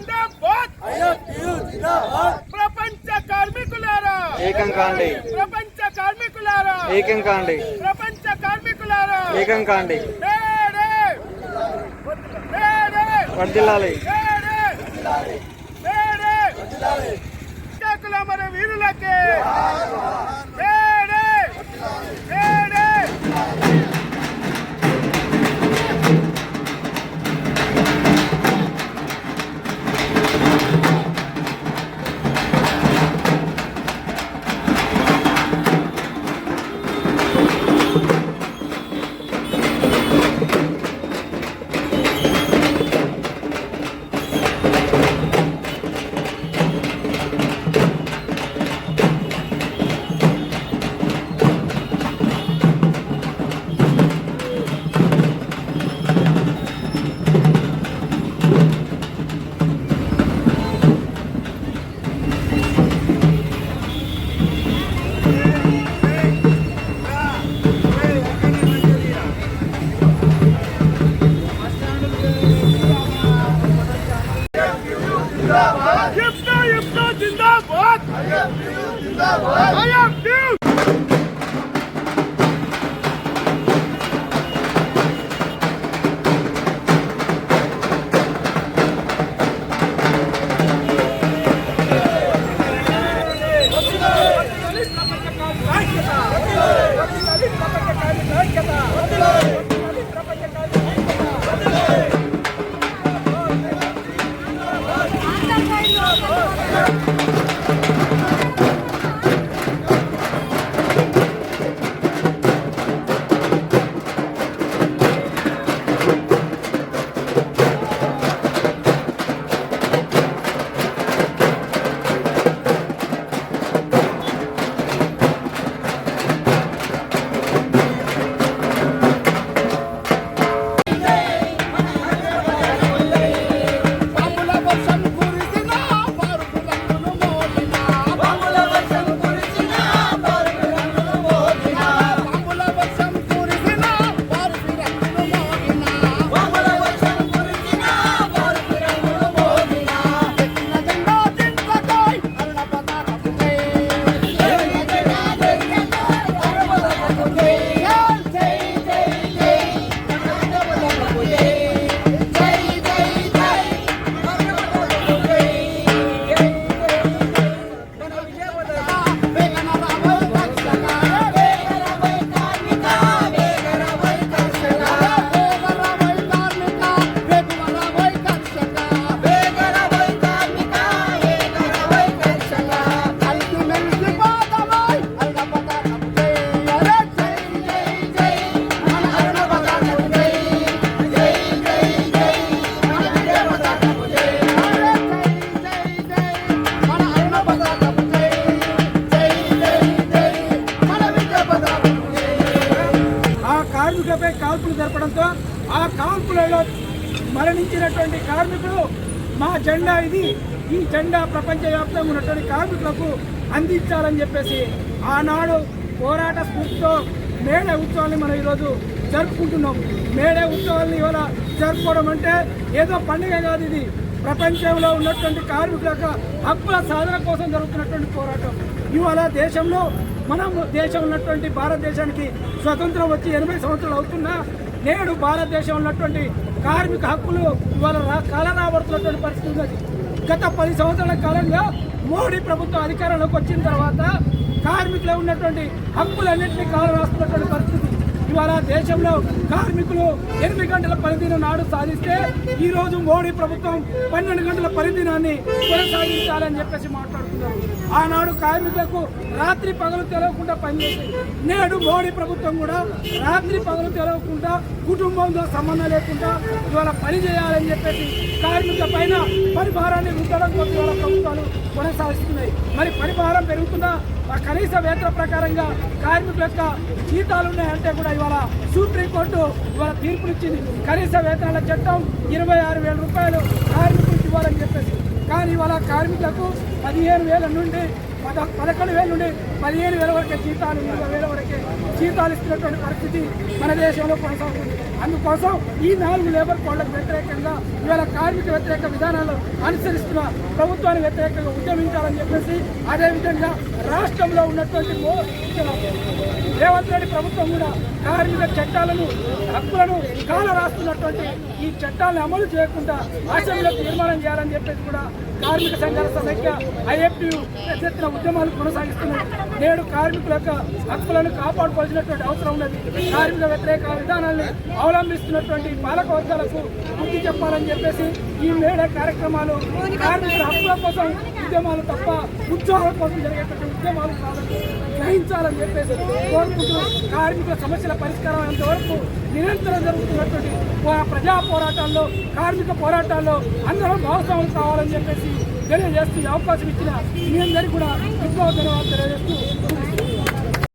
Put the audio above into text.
ప్రపంచ కార్మికులారా ప్రపంచ కార్మికులారా ఏకం కాండి. ప్రపంచ కార్మికులారా ఏకం కాండి. ప్రపంచ కార్మికులారా ఏకం కాండి. వర్ధిల్లాలి. మన వీరులకే కార్మికులపై కాల్పులు జరపడంతో ఆ కాల్పులలో మరణించినటువంటి కార్మికులు మా జెండా ఇది, ఈ జెండా ప్రపంచవ్యాప్తంగా ఉన్నటువంటి కార్మికులకు అందించాలని చెప్పేసి ఆనాడు పోరాట స్ఫూర్తితో మేడే ఉత్సవాన్ని మనం ఈరోజు జరుపుకుంటున్నాం. మేడే ఉత్సవాన్ని ఇవాళ జరుపుకోవడం అంటే ఏదో పండుగ కాదు, ఇది ప్రపంచంలో ఉన్నటువంటి కార్మికుల హక్కుల సాధన కోసం జరుగుతున్నటువంటి పోరాటం. ఇవాళ దేశంలో మనం దేశం ఉన్నటువంటి భారతదేశానికి స్వతంత్రం వచ్చి 80 సంవత్సరాలు అవుతున్నా నేడు భారతదేశంలో ఉన్నటువంటి కార్మిక హక్కులు ఇవాళ కాలరాబడుతున్నటువంటి పరిస్థితి ఉన్నది. గత 10 సంవత్సరాల కాలంలో మోడీ ప్రభుత్వం అధికారంలోకి వచ్చిన తర్వాత కార్మికులు ఉన్నటువంటి హక్కులన్నింటినీ కాలరాస్తున్నటువంటి పరిస్థితి. ఇవాళ దేశంలో కార్మికులు 8 గంటల పనిదినం నాడు సాధిస్తే ఈ రోజు మోడీ ప్రభుత్వం 12 గంటల పనిదినాన్ని కొనసాగించాలని చెప్పేసి మాట్లాడుతున్నారు. ఆనాడు కార్మికులకు రాత్రి పగలు తెలవకుండా పనిచేసి నేడు మోడీ ప్రభుత్వం కూడా రాత్రి పగలు తెలవకుండా కుటుంబంతో సంబంధం లేకుండా ఇవాళ పని చేయాలని చెప్పేసి కార్మికుల పైన పరిభారాన్ని రుద్దడం కోసం ఇవాళ ప్రభుత్వాలు కొనసాగిస్తున్నాయి. మరి పరిభారం పెరుగుతున్నా కనీస వేతన ప్రకారంగా కార్మికుల యొక్క జీతాలు ఉన్నాయంటే కూడా ఇవాళ సుప్రీంకోర్టు ఇవాళ తీర్పునిచ్చింది. కనీస వేతనాల చట్టం 26,000 రూపాయలు కార్మికులకు ఇవ్వాలని చెప్పేసి. కానీ ఇవాళ కార్మికులకు 15,000 నుండి 11,000 నుండి 15,000 వరకే జీతాలు, 20,000 వరకే జీతాలు ఇస్తున్నటువంటి పరిస్థితి మన దేశంలో కొనసాగుతుంది. అందుకోసం ఈ 4 లేబర్ కోడ్లకు వ్యతిరేకంగా ఇవాళ కార్మిక వ్యతిరేక విధానాలు అనుసరిస్తున్న ప్రభుత్వానికి వ్యతిరేకంగా ఉద్యమించాలని చెప్పేసి, అదేవిధంగా రాష్ట్రంలో ఉన్నటువంటి రేవంత్ రెడ్డి ప్రభుత్వం కూడా కార్మిక చట్టాలను హక్కులను కాలరాస్తున్నటువంటి ఈ చట్టాలను అమలు చేయకుండా అసెంబ్లీలో తీర్మానం చేయాలని చెప్పేసి కూడా కార్మిక సంఘాల సమైక్య IFTU పెద్ద ఎత్తున ఉద్యమాలు కొనసాగిస్తున్నాయి. నేడు కార్మికుల యొక్క హక్కులను కాపాడుకోవాల్సినటువంటి అవసరం ఉన్నది. కార్మిక వ్యతిరేక విధానాన్ని అవలంబిస్తున్నటువంటి పాలక వర్గాలకు బుద్ధి చెప్పాలని చెప్పేసి ఈ మేడే కార్యక్రమాలు కార్మికుల హక్కుల కోసం ఉద్యమాలు తప్ప ఉద్యోగాల కోసం జరిగేటువంటి ఉద్యమాలు కాదని గ్రహించాలని చెప్పేసి కోరుకుంటూ కార్మికుల సమస్యల పరిష్కారం అంతవరకు నిరంతరం జరుగుతున్నటువంటి ప్రజా పోరాటాల్లో కార్మిక పోరాటాల్లో అందరం భాగస్వాములు కావాలని చెప్పేసి తెలియజేస్తూ అవకాశం ఇచ్చిన మీ అందరికీ కూడా ఎక్కువ ధన్యవాదాలు తెలియజేస్తూ